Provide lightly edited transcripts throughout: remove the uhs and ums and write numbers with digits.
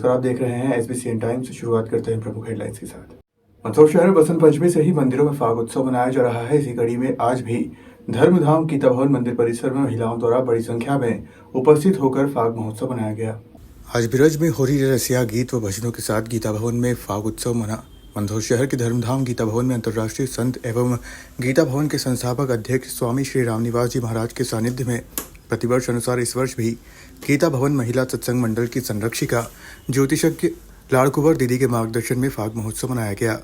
नमस्कार, आप देख रहे हैं एसबीसीएन टाइम्स। शुरुआत करते हैं प्रमुख हेडलाइंस के साथ। मंदसौर शहर में बसंत पंचमी से ही मंदिरों में फाग उत्सव मनाया जा रहा है। इसी कड़ी में आज भी धर्मधाम गीता भवन मंदिर परिसर में महिलाओं द्वारा बड़ी संख्या में उपस्थित होकर फाग महोत्सव मनाया गया। आज बिरज में होली रसिया गीत व भजनों के साथ गीता भवन में फाग उत्सव मना। मंदसौर शहर के धर्मधाम गीता भवन में अंतर्राष्ट्रीय संत एवं गीता भवन के संस्थापक अध्यक्ष स्वामी श्री रामनिवास जी महाराज के सानिध्य में प्रतिवर्ष अनुसार इस वर्ष भी गीता भवन महिला सत्संग मंडल की संरक्षिका ज्योतिषज्ञ लाड़कुंवर दीदी के मार्गदर्शन में फाग महोत्सव मनाया गया,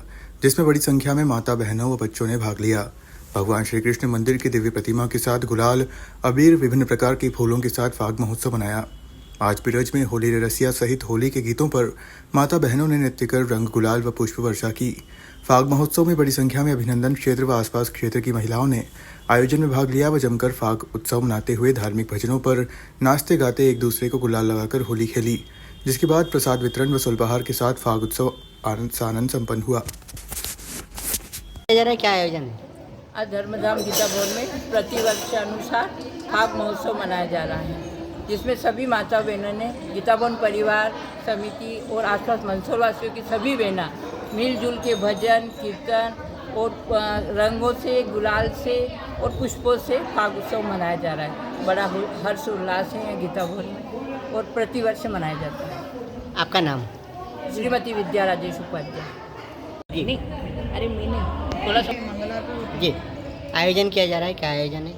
जिसमें बड़ी संख्या में माता बहनों व बच्चों ने भाग लिया। भगवान श्री कृष्ण मंदिर की दिव्य प्रतिमा के साथ गुलाल, अबीर, विभिन्न प्रकार के फूलों के साथ फाग महोत्सव मनाया। आज बिरज में होली रसिया सहित होली के गीतों पर माता बहनों ने नृत्य कर रंग, गुलाल व पुष्प वर्षा की। फाग महोत्सव में बड़ी संख्या में अभिनंदन क्षेत्र व आसपास क्षेत्र की महिलाओं ने आयोजन में भाग लिया व जमकर फाग उत्सव मनाते हुए धार्मिक भजनों पर नाचते गाते एक दूसरे को गुलाल लगाकर होली खेली, जिसके बाद प्रसाद वितरण व सुलबहार के साथ फाग उत्सव आनंद संपन्न हुआ। क्या आयोजन है? आज धर्मधाम गीता भवन में प्रतिवर्ष अनुसार फाग महोत्सव मनाया जा रहा है, जिसमें सभी माता बहनों ने गीता भवन परिवार समिति और आसपास मंदसौर वासियों की सभी बहना मिलजुल के भजन कीर्तन और रंगों से, गुलाल से और पुष्पों से फाग उत्सव मनाया जा रहा है। बड़ा हर्ष उल्लास है गीता भवन में और प्रतिवर्ष मनाया जाता है। आपका नाम? श्रीमती विद्या राजेश उपाध्याय। जी। अरे मैंने थोड़ा सा जी, आयोजन किया जा रहा है, क्या आयोजन है?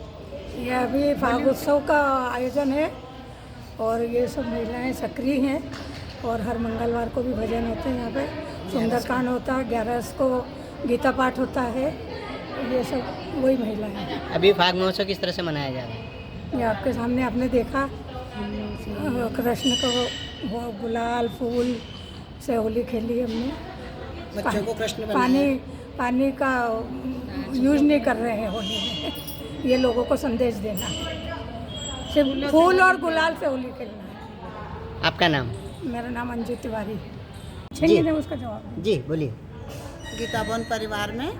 यह अभी फाग उत्सव का आयोजन है और ये सब महिलाएं सक्रिय हैं और हर मंगलवार को भी भजन होते हैं। यहाँ पे सुंदरकांड होता है, 11 को गीता पाठ होता है। ये सब वही महिलाएं हैं। अभी फाग महोत्सव किस तरह से मनाया जा रहा है? ये आपके सामने आपने देखा, कृष्ण को वो गुलाल फूल से होली खेली हमने। बच्चों को कृष्ण पानी का यूज नहीं कर रहे हैं होली में। ये लोगों को संदेश देना है, सिर्फ फूल और गुलाल से होली खेलना है। आपका नाम? मेरा नाम अंजू तिवारी। जी। ने उसका जवाब जी बोलिए। गीता भवन परिवार में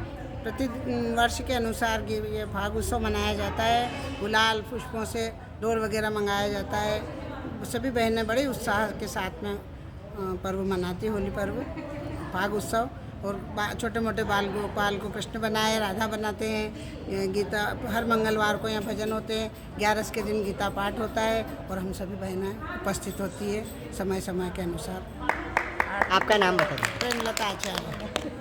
प्रति वर्ष के अनुसार ये फाग उत्सव मनाया जाता है। गुलाल पुष्पों से डोर वगैरह मंगाया जाता है। सभी बहनें बड़े उत्साह के साथ में पर्व मनाती, होली पर्व फाग उत्सव। और छोटे मोटे बाल गोपाल को कृष्ण बनाए, राधा बनाते हैं। गीता हर मंगलवार को यहाँ भजन होते हैं। 11 के दिन गीता पाठ होता है और हम सभी बहनें उपस्थित होती है समय समय के अनुसार। आपका नाम बताइए। प्रेमलता आचार्य।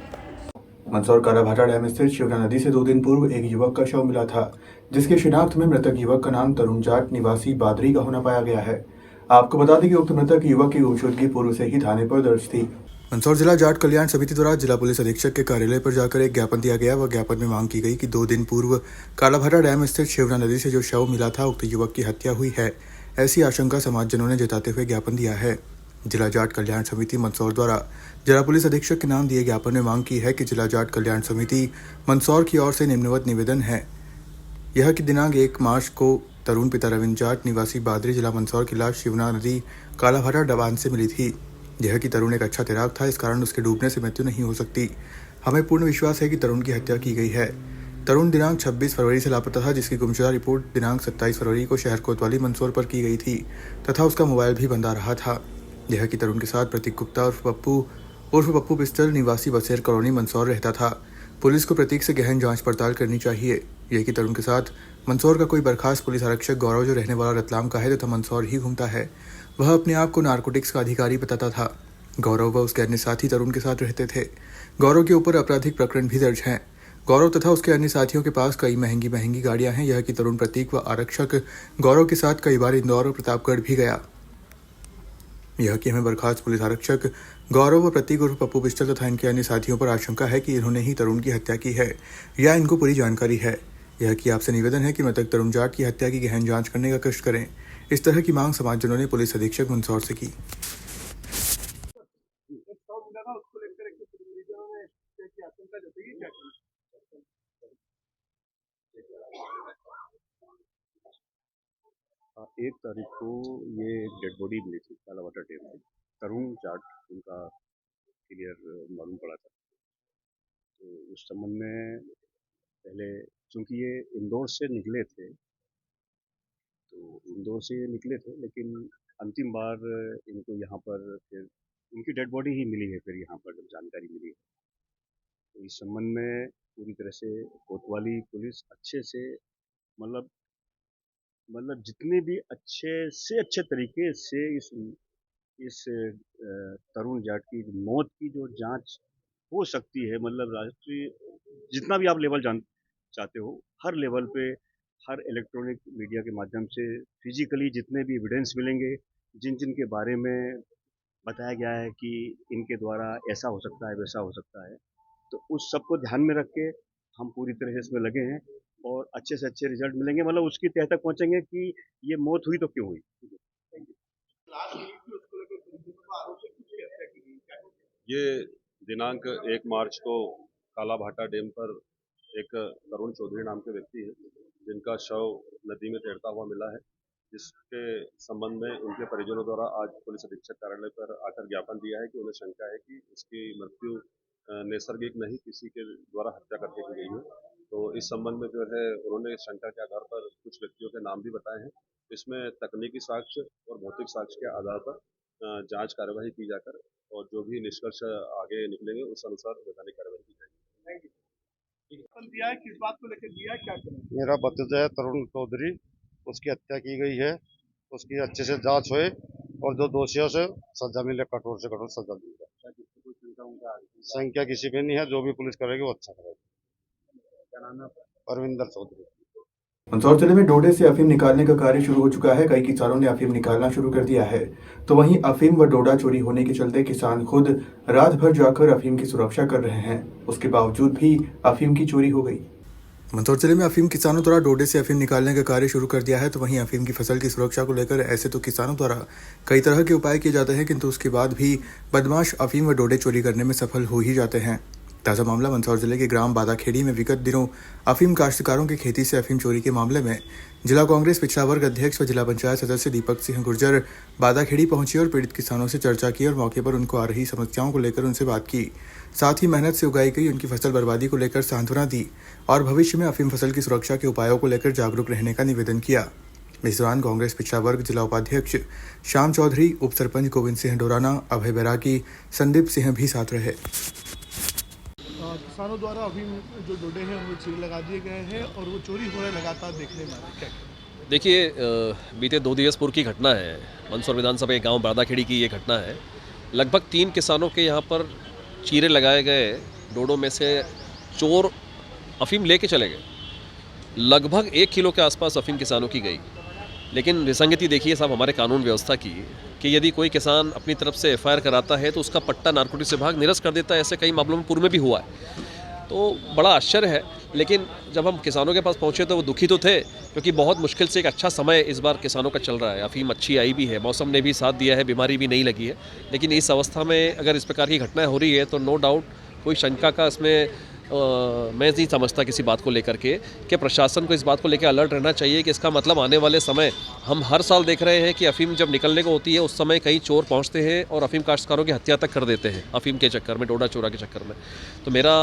मंदसौर कालाभाटा डैम स्थित शिवना नदी से 2 दिन पूर्व एक युवक का शव मिला था, जिसके शिनाख्त में मृतक युवक का नाम तरुण जाट निवासी बादरी का होना पाया गया है। आपको बता दें कि उक्त मृतक युवक की गुमशुदगी पूर्व से ही थाने पर दर्ज थी। मंदसौर जिला जाट कल्याण समिति द्वारा जिला पुलिस अधीक्षक के कार्यालय पर जाकर एक ज्ञापन दिया गया व ज्ञापन में मांग की गई कि 2 दिन पूर्व कालाभाटा डैम स्थित शिवना नदी से जो शव मिला था, उक्त युवक की हत्या हुई है, ऐसी आशंका समाजजनों ने जताते हुए ज्ञापन दिया है। जिला जाट कल्याण समिति मंदसौर द्वारा जिला पुलिस अधीक्षक के नाम दिए ज्ञापन में मांग की है कि जिला जाट कल्याण समिति मंदसौर की ओर से निम्नवत निवेदन है। यह कि दिनांक 1 मार्च को तरुण पिता रविंद्र जाट निवासी बादरी जिला मंदसौर की लाश शिवना नदी कालाभाटा डबान से मिली थी। यह कि तरुण एक अच्छा तैराक था, इस कारण उसके डूबने से मृत्यु नहीं हो सकती। हमें पूर्ण विश्वास है कि तरुण की हत्या की गई है। तरुण दिनांक 26 फरवरी से लापता था, जिसकी गुमशुदा रिपोर्ट दिनांक 27 फरवरी को शहर कोतवाली मंदसौर पर की गई थी तथा उसका मोबाइल भी बंद आ रहा था। यह कि तरुण के साथ प्रतीक गुप्ता उर्फ पप्पू पिस्टल निवासी बसेर कॉलोनी मंदसौर रहता था। पुलिस को प्रतीक से गहन जांच पड़ताल करनी चाहिए। यह कि तरुण के साथ मंदसौर का कोई बर्खास्त पुलिस आरक्षक गौरव, जो रहने वाला रतलाम का है तथा मंदसौर ही घूमता है, वह अपने आप को नारकोटिक्स का अधिकारी बताता था। गौरव व उसके अन्य साथी तरुण के साथ रहते थे। गौरव के ऊपर आपराधिक प्रकरण भी दर्ज हैं। गौरव तथा उसके अन्य साथियों के पास कई महंगी गाड़ियां हैं। यह कि तरुण प्रतीक व आरक्षक गौरव के साथ कई बार इंदौर और प्रतापगढ़ भी गया। यह कि हमें बर्खास्त पुलिस आरक्षक गौरव व प्रतीक उर्फ पप्पू पिस्टल तथा इनके अन्य साथियों पर आशंका है कि इन्होंने ही तरुण की हत्या की है या इनको पूरी जानकारी है। यह कि आपसे निवेदन है कि मृतक तरुण जाट की हत्या की गहन जांच करने का कष्ट करें। इस तरह की मांग समाजजनों ने पुलिस अधीक्षक मंदसौर से की। हाँ, 1 तारीख को ये एक डेड बॉडी मिली थी कालाभाटा डैम में। तरुण जाट उनका क्लियर मालूम पड़ा था। तो उस संबंध में पहले, चूँकि ये इंदौर से निकले थे, लेकिन अंतिम बार इनको यहाँ पर फिर उनकी डेड बॉडी ही मिली है फिर यहाँ पर जब जानकारी मिली है। तो इस संबंध में पूरी तरह से कोतवाली पुलिस अच्छे से मतलब जितने भी अच्छे तरीके से इस तरुण जाट की मौत की जो जांच हो सकती है, मतलब राष्ट्रीय जितना भी आप लेवल चाहते हो, हर लेवल पे, हर इलेक्ट्रॉनिक मीडिया के माध्यम से फिजिकली जितने भी एविडेंस मिलेंगे, जिन के बारे में बताया गया है कि इनके द्वारा ऐसा हो सकता है, वैसा हो सकता है, तो उस सब को ध्यान में रख के हम पूरी तरह से इसमें लगे हैं और अच्छे से अच्छे रिजल्ट मिलेंगे, मतलब उसकी तह तक पहुंचेंगे कि ये मौत हुई तो क्यों हुई। ये दिनांक 1 मार्च को कालाभाटा डैम पर एक तरुण चौधरी नाम के व्यक्ति हैं जिनका शव नदी में तैरता हुआ मिला है, जिसके संबंध में उनके परिजनों द्वारा आज पुलिस अधीक्षक कार्यालय पर आकर ज्ञापन दिया है कि उन्हें शंका है कि इसकी मृत्यु नैसर्गिक नहीं किसी के द्वारा हत्या करके की गई है। तो इस संबंध में जो है उन्होंने शंका के आधार पर कुछ व्यक्तियों के नाम भी बताए हैं। इसमें तकनीकी साक्ष्य और भौतिक साक्ष्य के आधार पर जांच कार्यवाही की जाकर और जो भी निष्कर्ष आगे निकलेंगे उस अनुसार वैधानिक कार्रवाई की जाएगी। दिया है किस बात को लेकर दिया है, क्या करें? मेरा भतीजा है तरुण चौधरी, उसकी हत्या की गई है, उसकी अच्छे से जांच होए और जो दोषियों से सजा मिले, कठोर से कठोर सजा मिले। संख्या किसी पे नहीं है, जो भी पुलिस करेगी वो अच्छा करेगी। परविंदर चौधरी। मंदसौर जिले में डोडे से अफीम निकालने का कार्य शुरू हो चुका है। कई किसानों ने अफीम निकालना शुरू कर दिया है, तो वहीं अफीम व डोडा चोरी होने के चलते किसान खुद रात भर जाकर अफीम की सुरक्षा कर रहे हैं। उसके बावजूद भी अफीम की चोरी हो गई। मंदसौर जिले में अफीम किसानों द्वारा डोडे से अफीम निकालने का कार्य शुरू कर दिया है, तो वहीं अफीम की फसल की सुरक्षा को लेकर ऐसे तो किसानों द्वारा कई तरह के उपाय किए जाते हैं, किंतु उसके बाद भी बदमाश अफीम व डोडे चोरी करने में सफल हो ही जाते हैं। ताज़ा मामला मंदसौर जिले के ग्राम बादाखेड़ी में विगत दिनों अफीम काश्तकारों की खेती से अफीम चोरी के मामले में जिला कांग्रेस पिछड़ा वर्ग अध्यक्ष व जिला पंचायत सदस्य दीपक सिंह गुर्जर बादाखेड़ी पहुंचे और पीड़ित किसानों से चर्चा की और मौके पर उनको आ रही समस्याओं को लेकर उनसे बात की। साथ ही मेहनत से उगाई गई उनकी फसल बर्बादी को लेकर सांत्वना दी और भविष्य में अफीम फसल की सुरक्षा के उपायों को लेकर जागरूक रहने का निवेदन किया। इस दौरान कांग्रेस पिछड़ा वर्ग जिला उपाध्यक्ष श्याम चौधरी, उप सरपंच गोविंद सिंह डोराना, अभय बैरागी, संदीप सिंह भी साथ रहे। किसानों द्वारा अभी जो डोडे हैं उनमें चीर लगा दिए गए हैं और वो चोरी हो रहा है लगातार देखने में आ रहा है, क्या? देखिए, बीते 2 दिवस पूर्व की घटना है। मंदसौर विधानसभा के गांव बादाखेड़ी की ये घटना है। लगभग 3 किसानों के यहाँ पर चीरे लगाए गए, डोडों में से चोर अफीम लेके चले गए। लगभग 1 किलो के आसपास अफीम किसानों की गई। लेकिन विसंगति देखिए साहब हमारे कानून व्यवस्था की कि यदि कोई किसान अपनी तरफ से एफआईआर कराता है तो उसका पट्टा नारकोटिक्स विभाग निरस्त कर देता है। ऐसे कई मामलों में पूर्व में भी हुआ है, तो बड़ा आश्चर्य है। लेकिन जब हम किसानों के पास पहुंचे तो वो दुखी तो थे, क्योंकि बहुत मुश्किल से एक अच्छा समय इस बार किसानों का चल रहा है। अफीम अच्छी आई भी है, मौसम ने भी साथ दिया है, बीमारी भी नहीं लगी है। लेकिन इस अवस्था में अगर इस प्रकार की घटनाएं हो रही है तो नो डाउट कोई शंका का इसमें मैं नहीं समझता किसी बात को लेकर के कि प्रशासन को इस बात को लेकर अलर्ट रहना चाहिए कि इसका मतलब आने वाले समय हम हर साल देख रहे हैं कि अफीम जब निकलने को होती है उस समय कई चोर पहुंचते हैं और अफीम काश्तकारों की हत्या तक कर देते हैं अफीम के चक्कर में, डोडा चोरा के चक्कर में। तो मेरा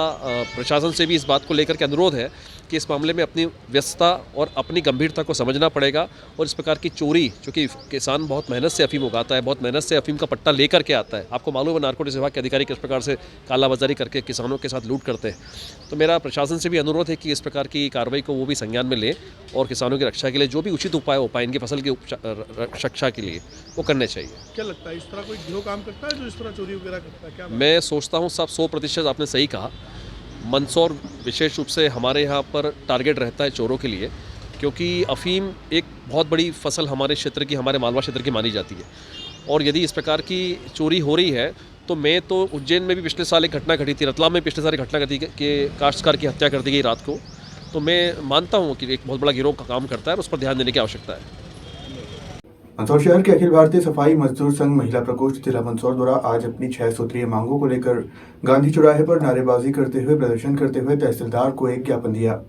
प्रशासन से भी इस बात को लेकर के अनुरोध है कि इस मामले में अपनी व्यस्तता और अपनी गंभीरता को समझना पड़ेगा और इस प्रकार की चोरी, चूँकि किसान बहुत मेहनत से अफीम उगाता है, बहुत मेहनत से अफीम का पट्टा लेकर के आता है। आपको मालूम है नारकोटिक्स विभाग के अधिकारी किस प्रकार से कालाबाजारी करके किसानों के साथ लूट करते हैं। तो मेरा प्रशासन से भी अनुरोध है कि इस प्रकार की कार्रवाई को वो भी संज्ञान में लें और किसानों की रक्षा के लिए जो भी उचित उपाय हो पाए इनकी फसल की रक्षा के लिए वो करने चाहिए। क्या लगता है इस तरह कोई गिरोह काम करता है जो इस तरह चोरी वगैरह करता है? क्या मैं सोचता हूँ साहब 100% आपने सही कहा। मंदसौर विशेष रूप से हमारे यहाँ पर टारगेट रहता है चोरों के लिए, क्योंकि अफीम एक बहुत बड़ी फसल हमारे क्षेत्र की, हमारे मालवा क्षेत्र की मानी जाती है। और यदि इस प्रकार की चोरी हो रही है तो मैं तो उज्जैन में भी पिछले साल एक घटना घटी थी, रतलाम में पिछले साल एक घटना घटी कि काश्तकार की हत्या कर दी गई रात को। तो मैं मानता हूँ कि एक बहुत बड़ा गिरोह का काम करता है और उस पर ध्यान देने की आवश्यकता है। मंदसौर शहर के अखिल भारतीय सफाई मजदूर संघ महिला प्रकोष्ठ जिला मंदसौर द्वारा आज अपनी 6 सूत्रीय मांगों को लेकर गांधी चौराहे पर नारेबाजी करते हुए प्रदर्शन करते हुए तहसीलदार को एक ज्ञापन दिया।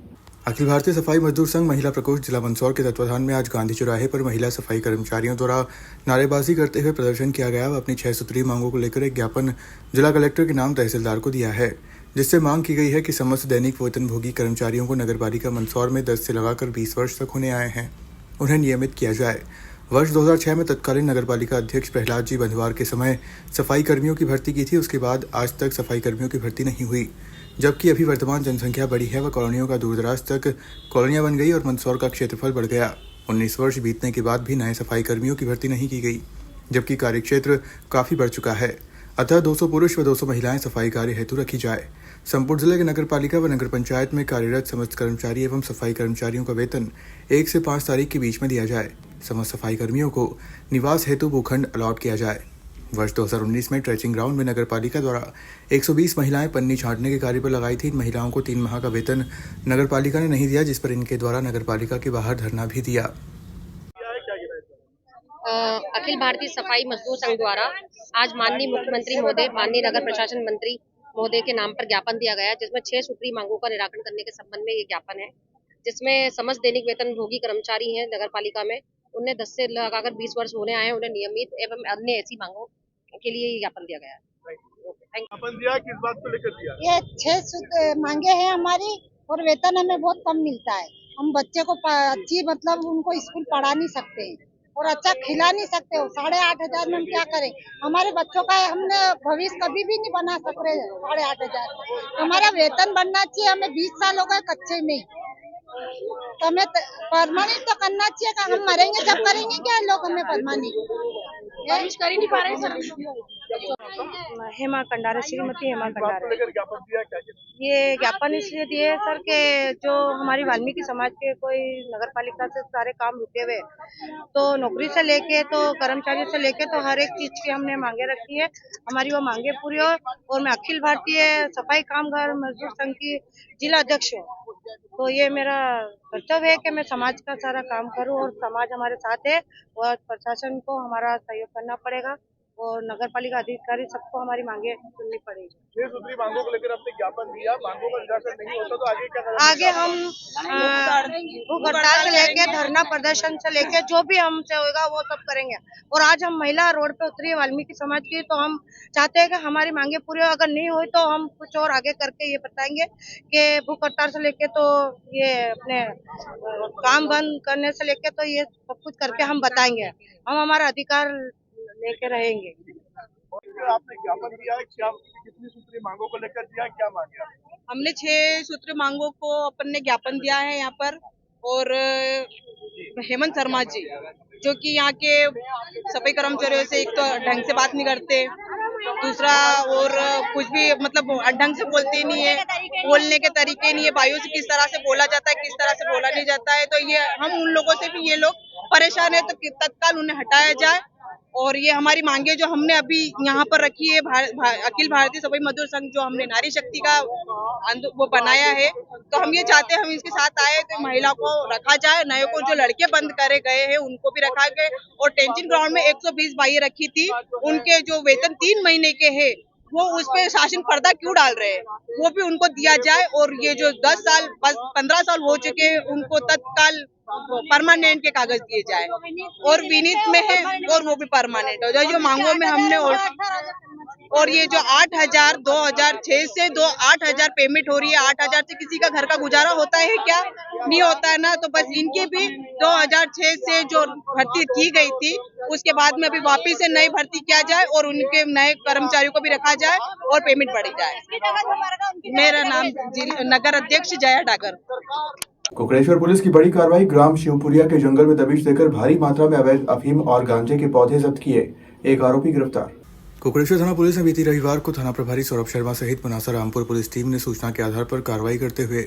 अखिल भारतीय सफाई मजदूर संघ महिला प्रकोष्ठ जिला मंदसौर के तत्वाधान में आज गांधी चौराहे पर महिला सफाई कर्मचारियों द्वारा नारेबाजी करते हुए प्रदर्शन किया गया व अपनी 6 सूत्रीय मांगों को लेकर एक ज्ञापन जिला कलेक्टर के नाम तहसीलदार को दिया है, जिससे मांग की गई है कि समस्त दैनिक वेतनभोगी कर्मचारियों को नगरपालिका मंदसौर में 10 से लगाकर 20 वर्ष तक होने आए हैं उन्हें नियमित किया जाए। वर्ष 2006 में तत्कालीन नगरपालिका अध्यक्ष प्रहलाद जी बंधवार के समय सफाई कर्मियों की भर्ती की थी। उसके बाद आज तक सफाई कर्मियों की भर्ती नहीं हुई, जबकि अभी वर्तमान जनसंख्या बढ़ी है व कॉलोनियों का दूरदराज तक कॉलोनियां बन गई और मंदसौर का क्षेत्रफल बढ़ गया। 19 वर्ष बीतने के बाद भी नए सफाई कर्मियों की भर्ती नहीं की गई, जबकि कार्यक्षेत्र काफी बढ़ चुका है। अतः 200 पुरुष व 200 महिलाएं सफाई कार्य हेतु रखी जाए। संपूर्ण जिले के नगर पालिका व नगर पंचायत में कार्यरत समस्त कर्मचारी एवं सफाई कर्मचारियों का वेतन 1 से 5 तारीख के बीच में दिया जाए। समस्त सफाई कर्मियों को निवास हेतु भूखंड अलॉट किया जाए। वर्ष 2019 में ट्रेचिंग ग्राउंड में नगर पालिका द्वारा 120 महिलाएं पन्नी छांटने के कार्य पर लगाई थी। इन महिलाओं को 3 माह का वेतन नगर पालिका ने नहीं दिया, जिस पर इनके द्वारा नगर पालिका के बाहर धरना भी दिया। अखिल भारतीय सफाई मजदूर संघ द्वारा आज माननीय मुख्यमंत्री महोदय, माननीय नगर प्रशासन मंत्री महोदय के नाम पर ज्ञापन दिया गया, जिसमें 6 सूत्री मांगों का निराकरण करने के संबंध में ये ज्ञापन है, जिसमें समस्त दैनिक वेतन भोगी कर्मचारी हैं नगर पालिका में, उन्हें 10 से लगाकर 20 वर्ष होने आए हैं, उन्हें नियमित एवं अन्य ऐसी मांगों के लिए ये ज्ञापन दिया गया है। ज्ञापन दिया किस बात को लेकर दिया? ये 6 मांगे हैं हमारी और वेतन हमें बहुत कम मिलता है। हम बच्चे को अच्छी मतलब उनको स्कूल पढ़ा नहीं सकते हैं और अच्छा खिला नहीं सकते हो। 8,500 में हम क्या करें? हमारे बच्चों का हमने भविष्य कभी भी नहीं बना सक रहे 8,500। हमारा वेतन बनना चाहिए। हमें 20 साल हो गए कच्चे में, तो हमें परमानेंट तो करना चाहिए। कि हम मरेंगे जब करेंगे क्या लोग हमें परमानेंट कर ही नहीं पा रहे सर। हेमा कंडारे, श्रीमती हेमा कंडारे। ज्ञापन दिया क्या? ये ज्ञापन इसलिए दिए सर के जो हमारी वाल्मीकि समाज के कोई नगर पालिका से सारे काम रुके हुए, तो नौकरी से लेके तो कर्मचारियों से लेके तो हर एक चीज की हमने मांगे रखी है। हमारी वो मांगे पूरी हो और मैं अखिल भारतीय सफाई कामगार मजदूर संघ की जिला अध्यक्ष हूँ, तो ये मेरा कर्तव्य है कि मैं समाज का सारा काम करूं और समाज हमारे साथ है और प्रशासन को हमारा सहयोग करना पड़ेगा और नगर पालिका अधिकारी सबको हमारी मांगे सुननी पड़ेगी। 6 सूत्री मांगों को लेकर आपने ज्ञापन दिया, मांगों का निराकरण नहीं होता तो आगे क्या करेंगे? आगे हम भूख हड़ताल से लेके धरना प्रदर्शन से लेके जो भी हमसे होगा वो सब करेंगे। और आज हम महिला रोड पे उतरी है वाल्मीकि समाज की, तो हम चाहते हैं कि हमारी मांगे पूरी हो। अगर नहीं हुई तो हम कुछ और आगे करके ये बताएंगे कि भूख हड़ताल से लेके तो ये अपने काम बंद करने से लेके तो ये सब कुछ करके हम बताएंगे। हम हमारा अधिकार लेके रहेंगे। आपने ज्ञापन दिया है, क्या कितनी सूत्री मांगों को लेकर दिया, क्या मांगे? हमने 6 सूत्री मांगों को अपन ने ज्ञापन दिया है यहाँ पर। और हेमंत शर्मा जी जो कि यहाँ के सफाई कर्मचारियों से एक तो ढंग से बात नहीं करते, दूसरा और कुछ भी मतलब ढंग से बोलते नहीं है, बोलने के तरीके नहीं है, भाइयों से किस तरह से बोला जाता है, किस तरह से बोला नहीं जाता है। तो ये हम उन लोगों से भी ये लोग परेशान है, तो तत्काल उन्हें हटाया जाए। और ये हमारी मांगे जो हमने अभी यहाँ पर रखी है, अखिल भारतीय सफाई मजदूर संघ जो हमने नारी शक्ति का वो बनाया है, तो हम ये चाहते हैं हम इसके साथ आए तो महिला को रखा जाए, नए को जो लड़के बंद करे गए हैं उनको भी रखा गए। और टेंशन ग्राउंड में 120 बाइयां रखी थी, उनके जो वेतन 3 महीने के है वो उस पे शासन पर्दा क्यों डाल रहे हैं, वो भी उनको दिया जाए। और ये जो 10 साल 15 साल हो चुके हैं उनको तत्काल परमानेंट के कागज दिए जाए। और विनीत में है और वो भी परमानेंट हो जाए जो मांगों में हमने। और ये जो 8,000 2006 से 8,000 पेमेंट हो रही है, 8,000 से किसी का घर का गुजारा होता है क्या? नहीं होता है ना। तो बस इनकी भी 2006 से जो भर्ती की गई थी उसके बाद में अभी वापिस से नई भर्ती किया जाए और उनके नए कर्मचारियों को भी रखा जाए और पेमेंट बढ़ी जाए। मेरा नाम नगर अध्यक्ष जया डागर। कुकरेश्वर पुलिस की बड़ी कार्रवाई, ग्राम शिवपुरिया के जंगल में दबिश देकर भारी मात्रा में अवैध अफीम और गांजे के पौधे जब्त किए, एक आरोपी गिरफ्तार। कुकरेश्वर थाना पुलिस ने बीती रविवार को थाना प्रभारी सौरभ शर्मा सहित मनासा रामपुर पुलिस टीम ने सूचना के आधार पर कार्रवाई करते हुए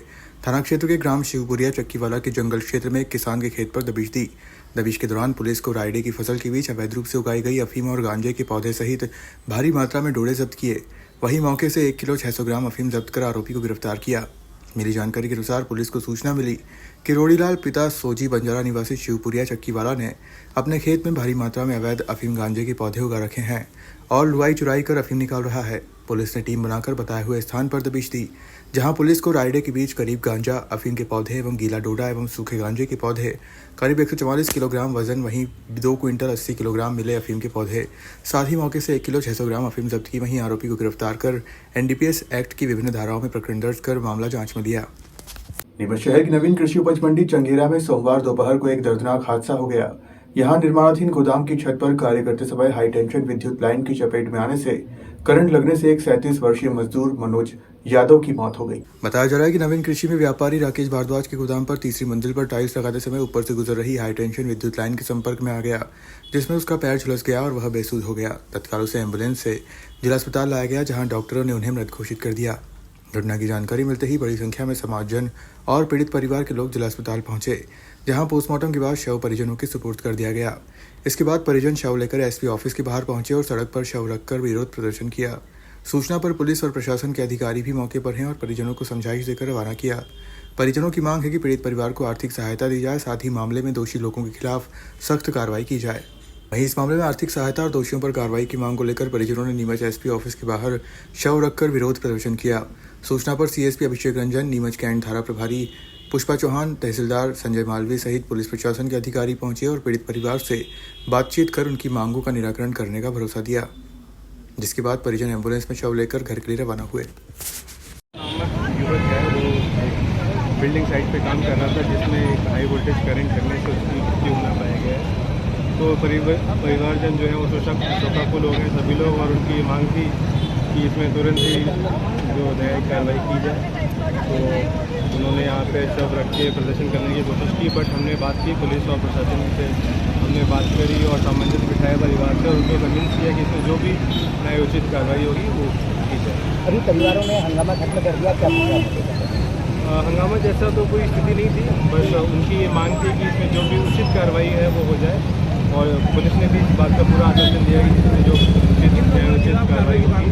थाना क्षेत्र के ग्राम शिवपुरिया चक्कीवाला के जंगल क्षेत्र में एक किसान के खेत पर दबिश दी। दबिश के दौरान पुलिस को रायडे की फसल के बीच अवैध रूप से उगाई गई अफीम और गांजे के पौधे सहित भारी मात्रा में डोडे जब्त किए। वहीं मौके से 1 किलो 600 ग्राम अफीम जब्त कर आरोपी को गिरफ्तार किया। मिली जानकारी के अनुसार पुलिस को सूचना मिली कि रोड़ीलाल पिता सोजी बंजारा निवासी शिवपुरिया चक्कीवाला ने अपने खेत में भारी मात्रा में अवैध अफीम गांजे के पौधे उगा रखे हैं और लुआई चुराई कर अफीम निकाल रहा है। पुलिस ने टीम बनाकर बताए हुए स्थान पर दबिश दी, जहां पुलिस को रायडे के बीच करीब गांजा, अफीम के पौधे एवं गीला डोडा एवं सूखे गांजे के पौधे करीब 144 किलोग्राम वजन, वहीं 2 क्विंटल 80 किलोग्राम मिले अफीम के पौधे, साथ ही मौके से 1 किलो 600 ग्राम अफीम जब्त की। वहीं आरोपी को गिरफ्तार कर NDPS एक्ट की विभिन्न धाराओं में प्रकरण दर्ज कर मामला जांच में लिया। नीमच शहर की नवीन कृषि उपज मंडी चंगेरा में सोमवार दोपहर को एक दर्दनाक हादसा हो गया, यहाँ निर्माणाधीन गोदाम की छत पर कार्य करते समय हाई टेंशन विद्युत लाइन की चपेट में आने से करंट लगने से एक 37 वर्षीय मजदूर मनोज यादव की मौत हो गई। बताया जा रहा है कि नवीन कृषि में व्यापारी राकेश भारद्वाज के गोदाम पर तीसरी मंजिल पर टाइल्स लगाते समय ऊपर से गुजर रही हाई टेंशन विद्युत लाइन के संपर्क में आ गया, जिसमें उसका पैर झुलस गया और वह बेसुध हो गया। तत्काल उसे एम्बुलेंस से जिला अस्पताल लाया गया, जहां डॉक्टरों ने उन्हें मृत घोषित कर दिया। घटना की जानकारी मिलते ही बड़ी संख्या में समाजजन और पीड़ित परिवार के लोग जिला अस्पताल पहुंचे, जहां पोस्टमार्टम के बाद शव परिजनों के सुपुर्द कर दिया गया। इसके बाद परिजन शव लेकर एसपी ऑफिस के बाहर पहुंचे और सड़क पर शव रखकर विरोध प्रदर्शन किया। सूचना पर पुलिस और प्रशासन के अधिकारी भी मौके पर हैं और परिजनों को समझाइश देकर रवाना किया। परिजनों की मांग है कि पीड़ित परिवार को आर्थिक सहायता दी जाए, साथ ही मामले में दोषी लोगों के खिलाफ सख्त कार्रवाई की जाए। वहीं इस मामले में आर्थिक सहायता और दोषियों पर कार्रवाई की मांग को लेकर परिजनों ने नीमच एसपी ऑफिस के बाहर शव रखकर विरोध प्रदर्शन किया। सूचना पर सीएसपी अभिषेक रंजन, नीमच कैंट थाना प्रभारी पुष्पा चौहान, तहसीलदार संजय मालवी सहित पुलिस प्रशासन के अधिकारी पहुंचे और पीड़ित परिवार से बातचीत कर उनकी मांगों का निराकरण करने का भरोसा दिया, जिसके बाद परिजन एम्बुलेंस में शव लेकर घर के लिए रवाना हुए। युवक है वो बिल्डिंग साइट पे काम कर रहा था, जिसमें एक हाई वोल्टेज करंट करने से उसकी मृत्यु होना पाया गया है। तो परिवारजन जो है वो शोकाकुल हो गए सभी लोग, और उनकी मांग थी कि इसमें तुरंत ही जो न्यायिक कार्रवाई की जाए। तो उन्होंने यहाँ पे शव रख के प्रदर्शन करने की कोशिश की, बट हमने बात की पुलिस और प्रशासन से, हमने बात करी और सामंजस्य बिठाया परिवार से और उनको कन्विंस किया कि इसमें जो भी न्यायोचित कार्रवाई होगी वो की जाए। अभी परिवारों ने हंगामा खत्म कर दिया, क्या हंगामा जैसा तो कोई स्थिति नहीं थी, बस उनकी ये मांग थी कि इसमें जो भी उचित कार्रवाई है वो हो जाए, और पुलिस ने भी इस बात का पूरा आश्वासन दिया कि इसमें जो उचित कार्रवाई होगी।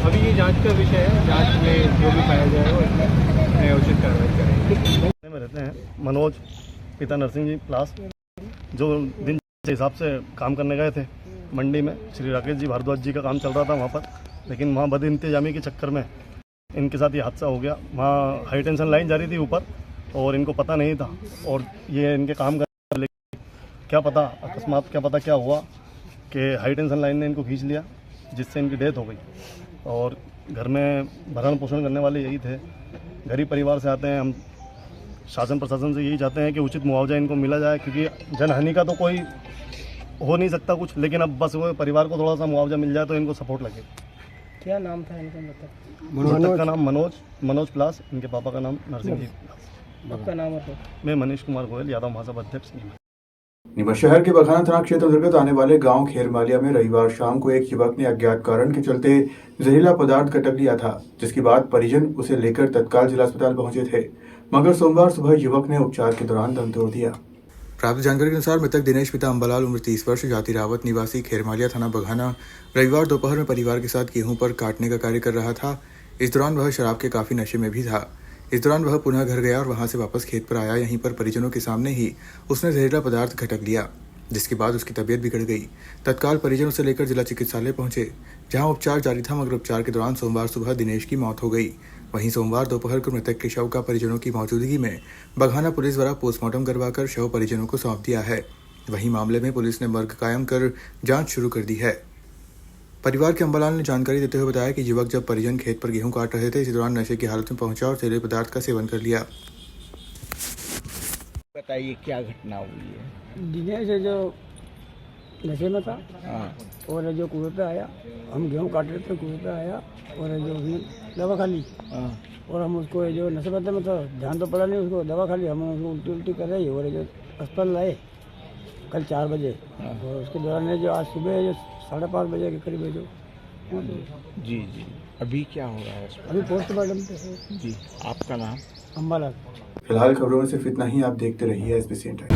अभी ये जांच का विषय है, जांच में जो भी पाया जाएगा उसमें उचित कार्रवाई करेंगे। में रहते हैं मनोज पिता नरसिंह जी क्लास, जो दिन के हिसाब से काम करने गए थे मंडी में। श्री राकेश जी भारद्वाज जी का काम चल रहा था वहाँ पर, लेकिन वहाँ बद इंतजामी के चक्कर में इनके साथ ये हादसा हो गया। वहाँ हाई टेंशन लाइन जा रही थी ऊपर और इनको पता नहीं था, और ये इनके काम कर, क्या पता अकस्मात क्या हुआ कि हाई टेंशन लाइन ने इनको खींच लिया, जिससे इनकी डेथ हो गई। और घर में भरण पोषण करने वाले यही थे, गरीब परिवार से आते हैं। हम शासन प्रशासन से यही चाहते हैं कि उचित मुआवजा इनको मिला जाए, क्योंकि जनहानि का तो कोई हो नहीं सकता कुछ, लेकिन अब बस वो परिवार को थोड़ा सा मुआवजा मिल जाए तो इनको सपोर्ट लगे। क्या नाम था इनका? मृतक का नाम मनोज प्लास, इनके पापा का नाम नरसिंह जी। आपका नाम है? मैं मनीष कुमार गोयल, यादव महासभा अध्यक्ष। नीमच शहर के बखाना थाना क्षेत्र अंतर्गत आने वाले गांव खेरमालिया में रविवार शाम को एक युवक ने अज्ञात कारण के चलते जहरीला पदार्थ गटक लिया था, जिसके बाद परिजन उसे लेकर तत्काल जिला अस्पताल पहुंचे थे, मगर सोमवार सुबह युवक ने उपचार के दौरान दम तोड़ दिया। प्राप्त जानकारी के अनुसार मृतक दिनेश पिता अंबालाल, उम्र 30 वर्ष, जाति रावत, निवासी खेरमालिया थाना बघाना, रविवार दोपहर में परिवार के साथ गेहूं पर काटने का कार्य कर रहा था। इस दौरान वह शराब के काफी नशे में भी था। इस दौरान वह पुनः घर गया और वहां से वापस खेत पर आया। यहीं पर परिजनों के सामने ही उसने जहरीला पदार्थ घटक लिया, जिसके बाद उसकी तबीयत बिगड़ गई। तत्काल परिजन उसे लेकर जिला चिकित्सालय पहुंचे, जहां उपचार जारी था, मगर उपचार के दौरान सोमवार सुबह दिनेश की मौत हो गई। वहीं सोमवार दोपहर को मृतक के शव का परिजनों की मौजूदगी में बघाना पुलिस द्वारा पोस्टमार्टम करवाकर शव परिजनों को सौंप दिया है। वहीं मामले में पुलिस ने मर्ग कायम कर जांच शुरू कर दी है। परिवार के अंबालाल ने जानकारी देते हुए बताया कि युवक जब परिजन खेत पर गेहूं काट रहे थे, इसी दौरान नशे की हालत में पहुंचा और जहरीले पदार्थ का सेवन कर लिया। बताइए क्या घटना हुई है? दिनेश जो नशे में था और जो कुएं पे आया, हम गेहूँ काट रहे थे, कुएं पे आया और जो दवा खा ली, और हम उसको जो नशे पत्ते में था ध्यान तो पड़ा नहीं, उसको दवा खा ली, हम उसको उल्टी उल्टी कर रही और जो अस्पताल लाए कल 4 बजे, और उसके दौरान जो आज सुबह जो 5:30 बजे के करीब है जो जी अभी क्या हो रहा है? अभी पोस्टमार्टम पे है। जी आपका नाम? अंबालाल। फिलहाल खबरों में सिर्फ इतना ही। आप देखते रहिए SBC टाइम।